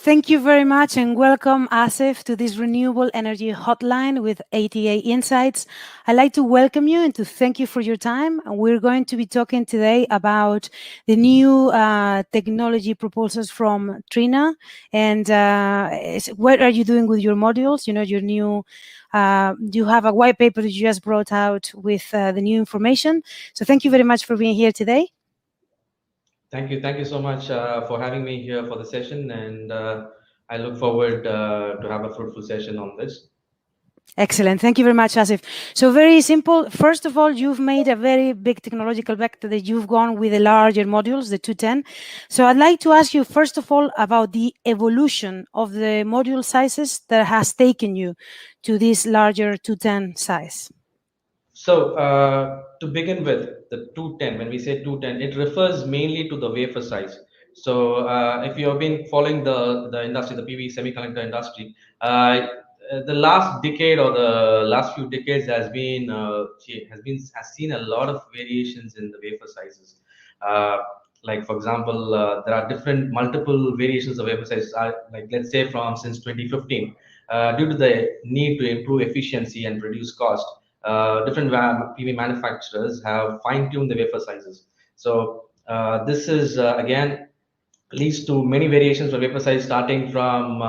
thank you very much and welcome, Aasif, to this Renewable Energy Hotline with ATA Insights. I'd like to welcome you and to thank you for your time. And we're going to be talking today about the new technology proposals from Trina. And what are you doing with your modules? You know, your new, you have a white paper that you just brought out with the new information. So thank you very much for being here today. Thank you so much for having me here for the session, and I look forward to have a fruitful session on this. Excellent. Thank you very much, Asif. So very simple. First of all, you've made a very big technological bet that you've gone with the larger modules, the 210. So I'd like to ask you, first of all, about the evolution of the module sizes that has taken you to this larger 210 size. So to begin with, the 210, when we say 210, it refers mainly to the wafer size. So if you have been following the industry, the PV semiconductor industry, the last decade or the last few decades has seen a lot of variations in the wafer sizes. Uh, like for example, there are different multiple variations of wafer sizes. Like let's say from since 2015, due to the need to improve efficiency and reduce cost, different PV manufacturers have fine-tuned the wafer sizes. So this is again leads to many variations of wafer size starting from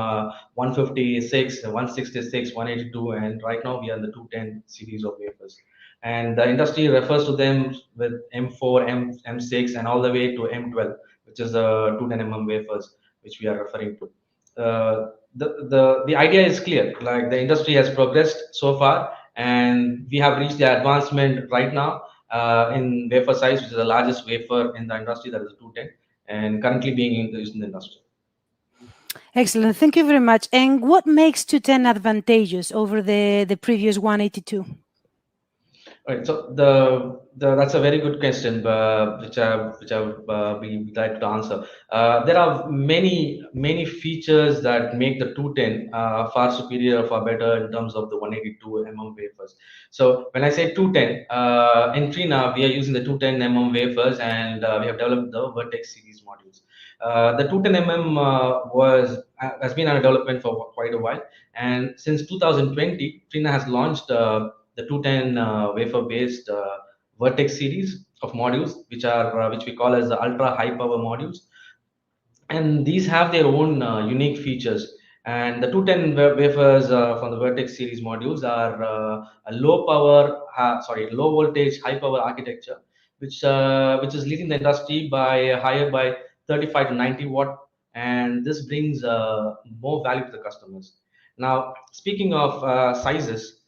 156, 166, 182, and right now we are in the 210 series of wafers. And the industry refers to them with M4, M6, and all the way to M12, which is the 210 wafers, which we are referring to. The idea is clear. Like the industry has progressed so far, and we have reached the advancement right now in wafer size, which is the largest wafer in the industry, that is 210, and currently being used in the industry. Excellent. Thank you very much. And what makes 210 advantageous over the previous 182? Right. So that's a very good question, which I would be glad to answer. There are many features that make the 210 far superior, far better in terms of the 182 wafers. So when I say 210, in Trina we are using the 210 wafers, and we have developed the Vertex series modules. The 210 has been under development for quite a while, and since 2020, Trina has launched the 210 wafer-based Vertex series of modules, which we call as the ultra high power modules, and these have their own unique features. And the 210 wafers from the Vertex series modules are a low voltage, high power architecture, which is leading the industry by higher by 35 to 90 watt, and this brings more value to the customers. Now, speaking of sizes,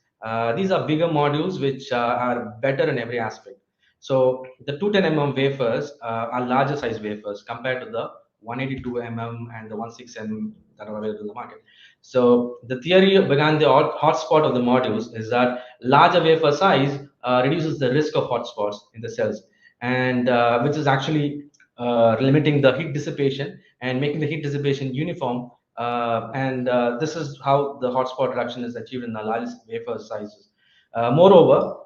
these are bigger modules which are better in every aspect. So the 210 wafers are larger size wafers compared to the 182 and the 16 that are available in the market. So the theory behind the hotspot of the modules is that larger wafer size reduces the risk of hotspots in the cells, and which is actually limiting the heat dissipation and making the heat dissipation uniform. And this is how the hotspot reduction is achieved in the largest wafer sizes. Moreover,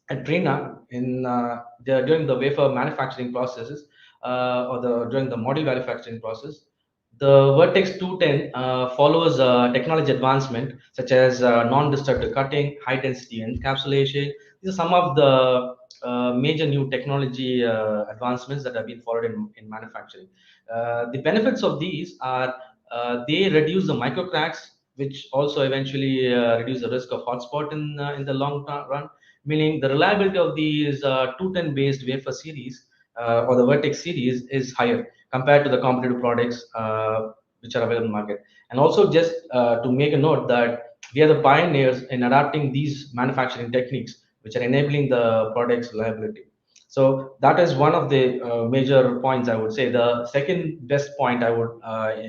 at Trina, during the wafer manufacturing processes, during the module manufacturing process, the Vertex 210 follows technology advancement such as non-destructive cutting, high density encapsulation. These are some of the major new technology advancements that have been followed in manufacturing. The benefits of these are they reduce the micro cracks, which also eventually reduce the risk of hotspot in the long run, meaning the reliability of these 210 based wafer series or the Vertex series is higher compared to the competitive products which are available in the market. And also, just to make a note that we are the pioneers in adapting these manufacturing techniques, which are enabling the product's reliability. So that is one of the major points I would say. The second best point I would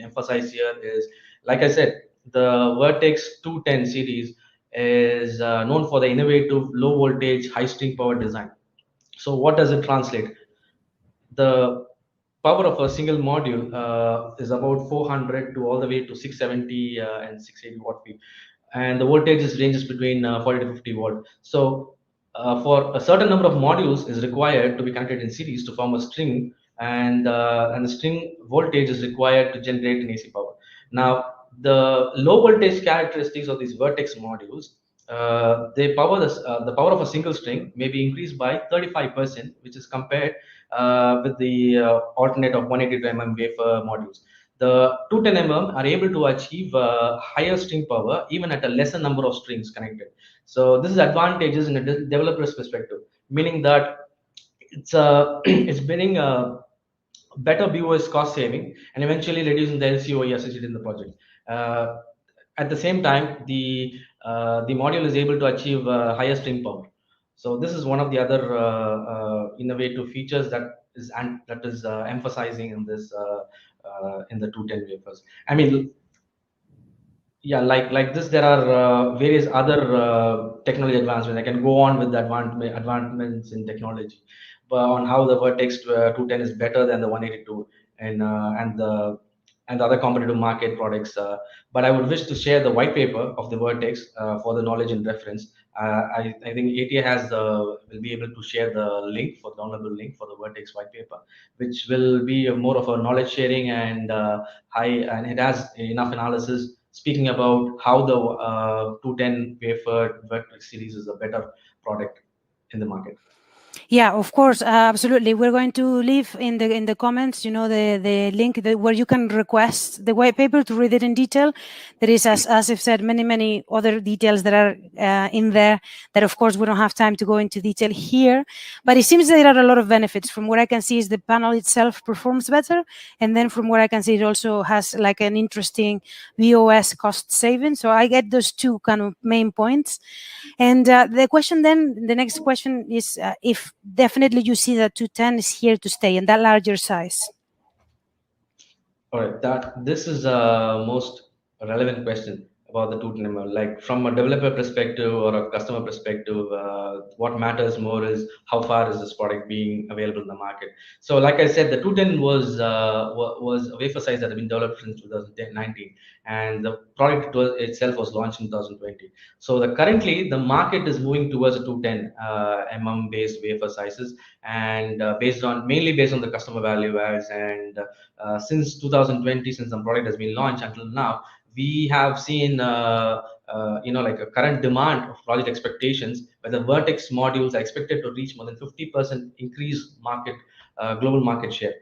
emphasize here is, like I said, the Vertex 210 series is known for the innovative low voltage, high string power design. So what does it translate? The power of a single module is about 400 to all the way to 670 and 680 watt peak, and the voltage ranges between 40 to 50 watt. So for a certain number of modules is required to be connected in series to form a string, and the string voltage is required to generate an AC power. Now, the low voltage characteristics of these vertex modules, the power of a single string may be increased by 35%, which is compared with the alternate of 182 wafer modules. The 210 are able to achieve higher string power even at a lesser number of strings connected. So this is advantageous in a developer's perspective, meaning that it's bringing a better BOS cost saving and eventually reducing the LCOE associated in the project. Uh, at the same time, the module is able to achieve higher string power. So this is one of the other innovative features that is emphasizing in this in the 210 wafers. I mean, yeah, like this, there are various other technology advancements. I can go on with the advancements in technology, but on how the vertex 210 is better than the 182 and the other competitive market products, but I would wish to share the white paper of the vertex for the knowledge and reference. I think ATA will be able to share the link for downloadable link for the vertex white paper, which will be more of a knowledge sharing and high, and it has enough analysis speaking about how the 210 wafer vertex series is a better product in the market. Yeah, of course, absolutely. We're going to leave in the comments, the link where you can request the white paper to read it in detail. There is, as I've said, many other details that are in there that, of course, we don't have time to go into detail here. But it seems there are a lot of benefits. From what I can see, is the panel itself performs better, and then from what I can see, it also has like an interesting VOS cost saving. So I get those two kind of main points. And the next question is if definitely you see that 210 is here to stay in that larger size. All right, this is a most relevant question about the 210. Like from a developer perspective or a customer perspective, what matters more is how far is this product being available in the market. So, like I said, the 210 was a wafer size that had been developed since 2019, and the product itself was launched in 2020. So, currently the market is moving towards a 210 based wafer sizes, and mainly based on the customer value adds and since 2020, since the product has been launched until now, we have seen like a current demand of project expectations where the vertex modules are expected to reach more than 50% increase global market share,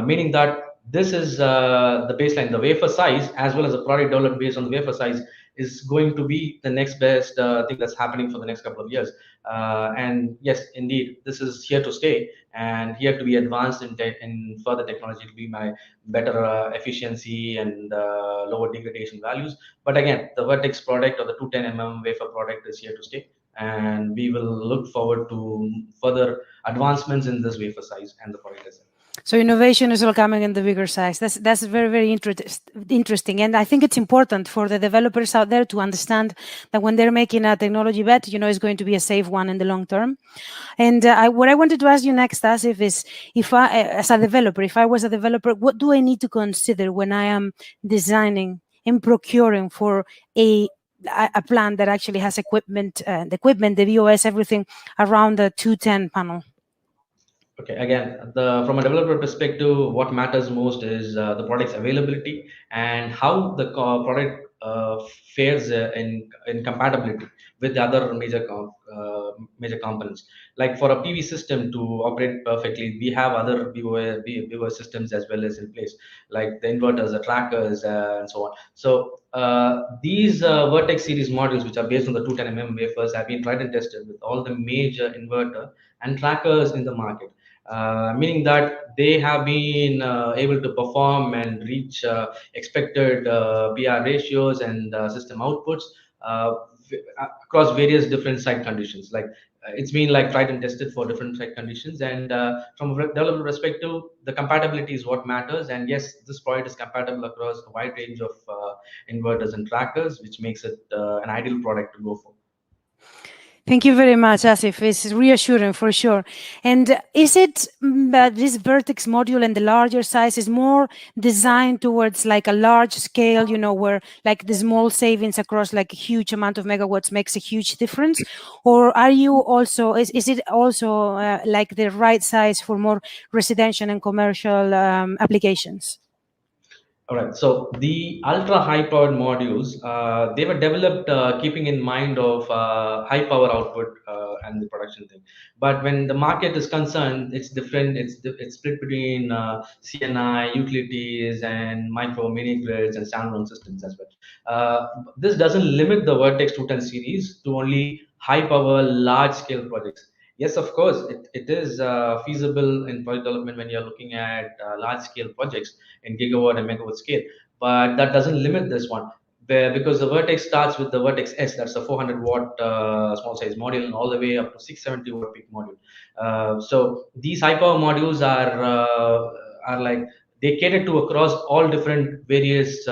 meaning that this is the baseline. The wafer size as well as the product developed based on the wafer size is going to be the next best thing that's happening for the next couple of years. And yes, indeed, this is here to stay and here to be advanced in further technology to be my better efficiency and lower degradation values. But again, the vertex product or the 210 wafer product is here to stay, and we will look forward to further advancements in this wafer size and the product itself. So innovation is all coming in the bigger size. That's very interesting, and I think it's important for the developers out there to understand that when they're making a technology bet, it's going to be a safe one in the long term. And what I wanted to ask you next, Aasif, is if as a developer, if I was a developer, what do I need to consider when I am designing and procuring for a plant that actually has the VOS, everything around the 210 panel? Okay, again, from a developer perspective, what matters most is the product's availability and how the product fares in compatibility with the other major components. Like for a PV system to operate perfectly, we have other BOS systems as well as in place, like the inverters, the trackers, and so on. So these Vertex series modules, which are based on the 210 wafers, have been tried and tested with all the major inverter and trackers in the market, meaning that they have been able to perform and reach expected PR ratios and system outputs across various different site conditions. Like it's been like tried and tested for different site conditions, and from a developer perspective, the compatibility is what matters. And yes, this product is compatible across a wide range of inverters and trackers, which makes it an ideal product to go for. Thank you very much, Aasif. It's reassuring for sure. And is it that this Vertex module and the larger size is more designed towards like a large scale, where like the small savings across like a huge amount of megawatts makes a huge difference? Or are you also, is it also like the right size for more residential and commercial applications? All right. So the ultra high powered modules, they were developed keeping in mind of high power output and the production thing. But when the market is concerned, it's different. It's split between CNI, utilities, and micro mini grids and standalone systems as well. This doesn't limit the Vertex 210 series to only high power, large scale projects. Yes, of course, it is feasible in project development when you're looking at large scale projects in gigawatt and megawatt scale. But that doesn't limit this one, because the Vertex starts with the Vertex S, that's a 400 watt small size module, and all the way up to 670 watt peak module. So these high power modules are like they cater to across all different various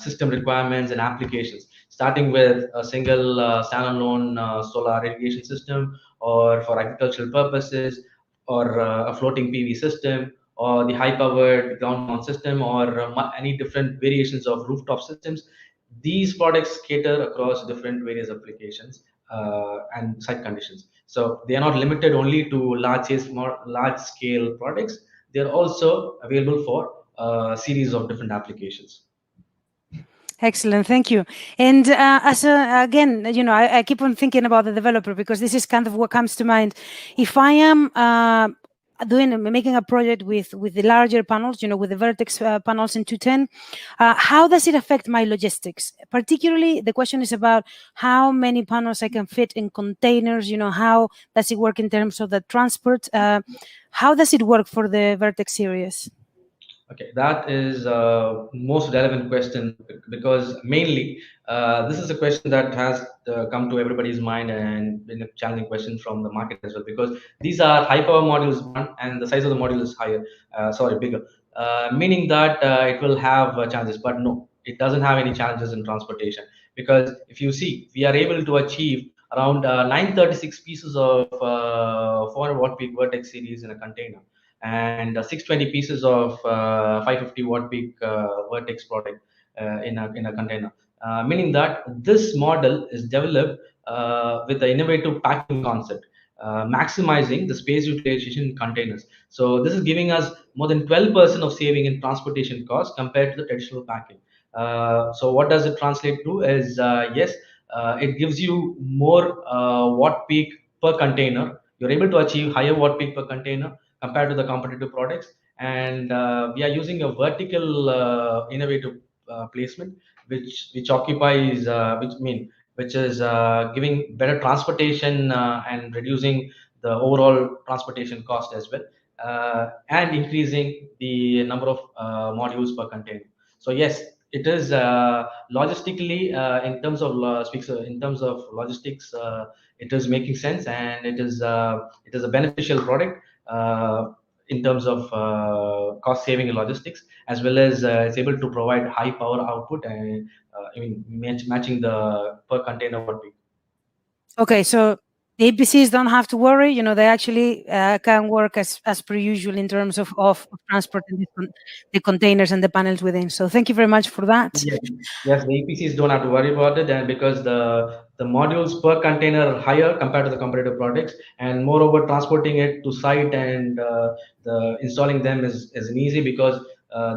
system requirements and applications, starting with a single standalone solar irrigation system, or for agricultural purposes, or a floating PV system, or the high powered ground mount system, or any different variations of rooftop systems. These products cater across different various applications and site conditions. So they are not limited only to large scale products. They are also available for a series of different applications. Excellent, thank you. And again, I keep on thinking about the developer, because this is kind of what comes to mind. If I am making a project with the larger panels, with the Vertex panels in 210, how does it affect my logistics? Particularly, the question is about how many panels I can fit in containers. How does it work in terms of the transport? How does it work for the Vertex series? Okay, that is most relevant question, because mainly this is a question that has come to everybody's mind and been a challenging question from the market as well, because these are high power modules, one, and the size of the module is higher, sorry, bigger, meaning that it will have challenges. But no, it doesn't have any challenges in transportation, because if you see, we are able to achieve around 936 pieces of 400 watt peak Vertex series in a container, and 620 pieces of 550 watt peak Vertex product in a container. Meaning that this model is developed with the innovative packing concept, maximizing the space utilization in containers. So this is giving us more than 12% of saving in transportation costs compared to the traditional packing. So what does it translate to? Is yes, it gives you more watt peak per container. You're able to achieve higher watt peak per container compared to the competitive products. And we are using a vertical innovative placement, which occupies, which is giving better transportation and reducing the overall transportation cost as well, and increasing the number of modules per container. So yes, it is logistically, in terms of logistics, it is making sense, and it is a beneficial product in terms of cost saving in logistics, as well as it's able to provide high power output, and matching the per container what we. Okay, so the APCs don't have to worry. They actually can work as per usual in terms of transporting the containers and the panels within. So thank you very much for that. Yes, yes, the EPCs don't have to worry about it, and because the modules per container are higher compared to the competitive products, and moreover, transporting it to site and the installing them is an easy, because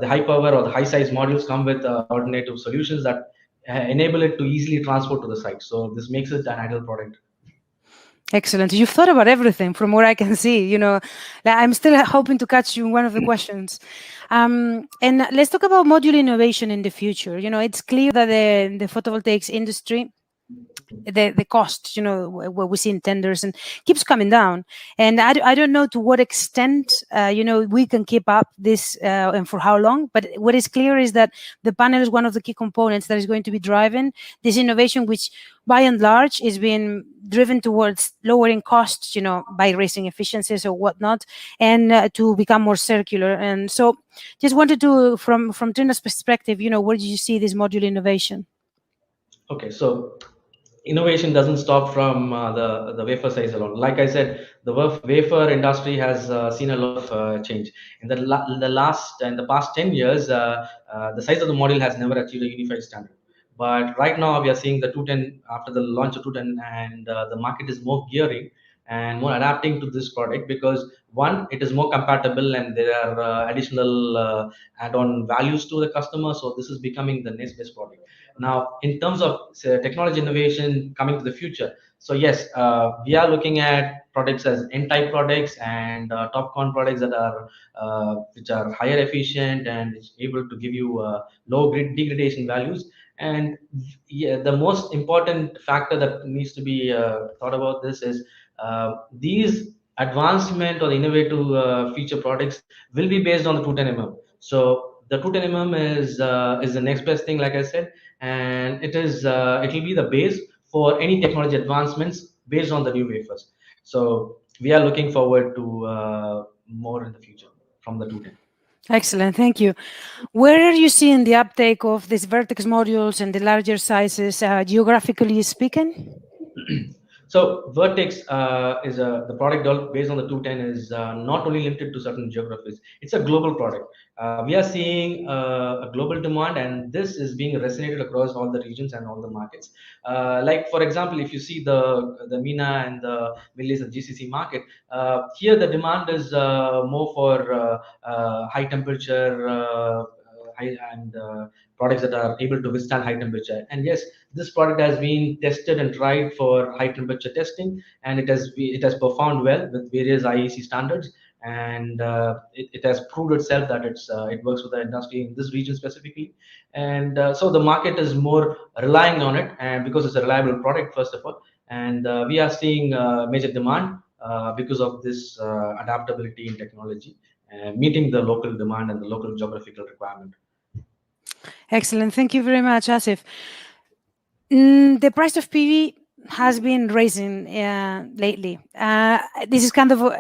the high power or the high size modules come with alternative solutions that enable it to easily transport to the site. So this makes it an ideal product. Excellent. You've thought about everything from what I can see. I'm still hoping to catch you in one of the questions. And let's talk about module innovation in the future. It's clear that the photovoltaics industry, the cost, what we see in tenders, and keeps coming down. And I don't know to what extent, we can keep up this and for how long. But what is clear is that the panel is one of the key components that is going to be driving this innovation, which by and large is being driven towards lowering costs, by raising efficiencies or whatnot, and to become more circular. And so just wanted to, from Trina's perspective, where do you see this module innovation? Okay, so innovation doesn't stop from the wafer size alone. Like I said, the wafer industry has seen a lot of change in the past 10 years. The size of the module has never achieved a unified standard, but right now we are seeing the 210, after the launch of 210, and the market is more gearing and more adapting to this product, because one, it is more compatible and there are additional add-on values to the customer. So this is becoming the next best product. Now, in terms of say, technology innovation coming to the future, so yes, we are looking at products as N-type products and TopCon products that are which are higher efficient and is able to give you low grid degradation values. And yeah, the most important factor that needs to be thought about this is these advancement or innovative feature products will be based on the 210 mm. So the 210 mm is the next best thing, like I said, and it will be the base for any technology advancements based on the new wafers. So we are looking forward to more in the future from the 210. Excellent, thank you. Where are you seeing the uptake of these vertex modules and the larger sizes, geographically speaking? So Vertex is the product developed based on the 210 is not only limited to certain geographies. It's a global product. We are seeing a global demand, and this is being resonated across all the regions and all the markets. Like for example, if you see the MENA and the Middle East and GCC market, here the demand is more for high temperature high and products that are able to withstand high temperature. And yes, this product has been tested and tried for high temperature testing, and it has performed well with various IEC standards, and it has proved itself that it works with the industry in this region specifically. And so the market is more relying on it, and because it's a reliable product, first of all, and we are seeing major demand because of this adaptability in technology, meeting the local demand and the local geographical requirement. Excellent. Thank you very much, Aasif. The price of PV has been rising lately. This is kind of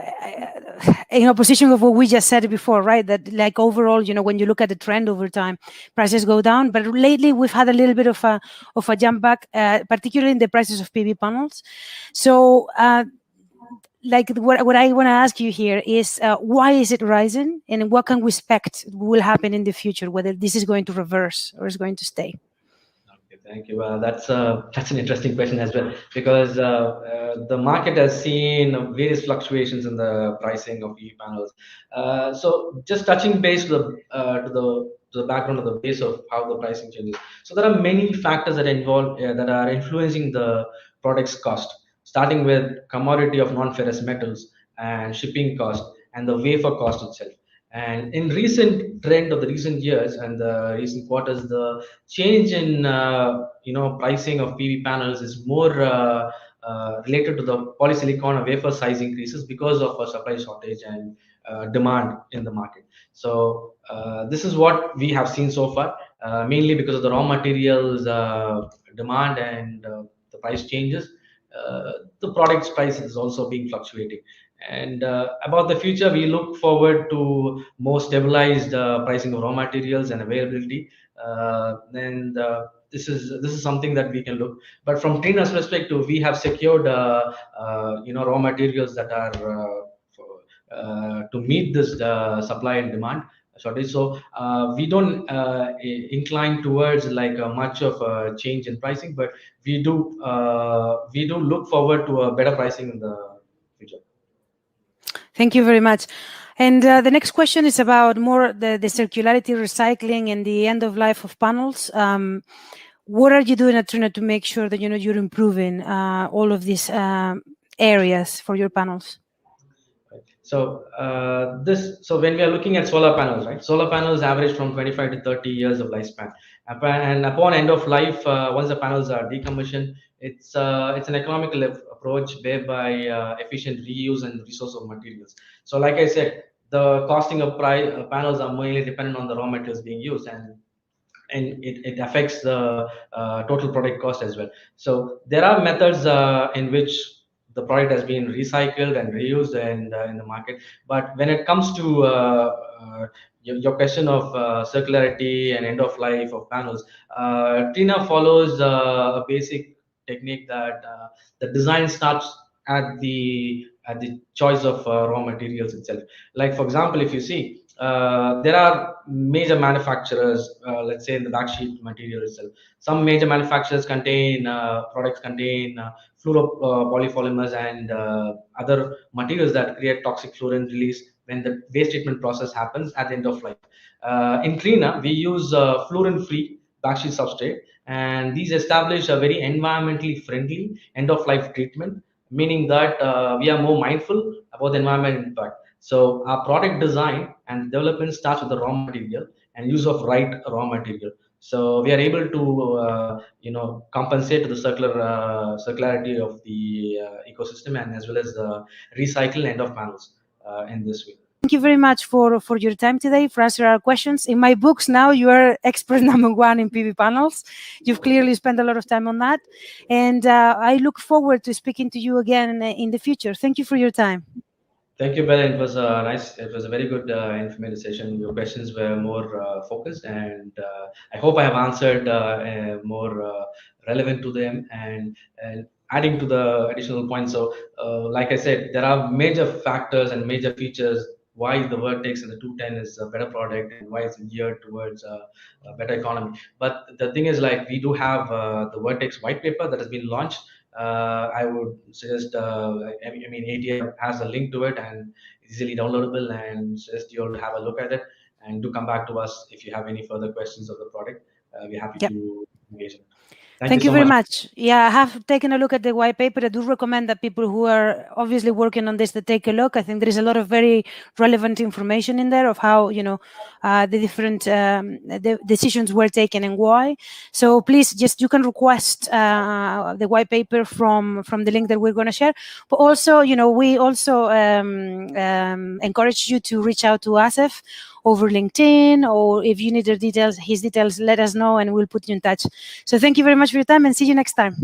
in opposition of what we just said before, right? That like overall, when you look at the trend over time, prices go down. But lately, we've had a little bit of a jump back, particularly in the prices of PV panels. So like what I want to ask you here is why is it rising, and what can we expect will happen in the future, whether this is going to reverse or is going to stay? Okay, thank you. That's an interesting question as well, because the market has seen various fluctuations in the pricing of EV panels. So just touching base to the background of the base of how the pricing changes. So there are many factors that involve that are influencing the product's cost, starting with commodity of non-ferrous metals and shipping cost and the wafer cost itself. And in recent trend of the recent years and the recent quarters, the change in pricing of PV panels is more related to the polysilicon or wafer size increases because of a supply shortage and demand in the market. So this is what we have seen so far, mainly because of the raw materials demand and the price changes. The product's price is also being fluctuating. And about the future, we look forward to more stabilized pricing of raw materials and availability. And this is something that we can look. But from Trina's perspective, we have secured raw materials that are to meet this supply and demand shortage. So we don't incline towards like much of a change in pricing, but we do look forward to a better pricing in the future. Thank you very much. And the next question is about more the circularity, recycling, and the end of life of panels. What are you doing at Trina to make sure that you're improving all of these areas for your panels? So when we are looking at solar panels, right? Solar panels average from 25 to 30 years of lifespan, and upon end of life, once the panels are decommissioned, it's an economical approach whereby efficient reuse and resource of materials. So like I said, the costing of panels are mainly dependent on the raw materials being used, and it affects the total product cost as well. So there are methods in which the product has been recycled and reused and in the market. But when it comes to your question of circularity and end of life of panels, Trina follows a basic technique that the design starts at the choice of raw materials itself. Like for example, if you see there are major manufacturers, let's say in the backsheet material itself. Some major manufacturers contain products contain fluoropolymers and other materials that create toxic fluorine release when the waste treatment process happens at the end of life. In Trina, we use fluorine-free backsheet substrate, and these establish a very environmentally friendly end-of-life treatment, meaning that we are more mindful about the environmental impact. So our product design and development starts with the raw material and use of right raw material. So we are able to, compensate to the circularity of the ecosystem, and as well as the recycle end of panels in this way. Thank you very much for your time today, for answering our questions. In my books now, you are expert number one in PV panels. You've clearly spent a lot of time on that. And I look forward to speaking to you again in the future. Thank you for your time. Thank you, Ben. It was nice. It was a very good, informative session. Your questions were more focused, and I hope I have answered more relevant to them and adding to the additional points. So, like I said, there are major factors and major features why the Vertex and the 210 is a better product and why it's geared towards a better economy. But the thing is, like, we do have the Vertex white paper that has been launched. I would suggest, ATI has a link to it and it's easily downloadable, and suggest you all to have a look at it and do come back to us if you have any further questions of the product. We're happy Yep. to engage in it. Thank you Thank you so very much. much. Yeah, I have taken a look at the white paper. I do recommend that people who are obviously working on this to take a look. I think there is a lot of very relevant information in there of how the different the decisions were taken and why. So please, just you can request the white paper from the link that we're going to share. But also, we also encourage you to reach out to Aasif over LinkedIn, or if you need his details, let us know and we'll put you in touch. So thank you very much for your time and see you next time.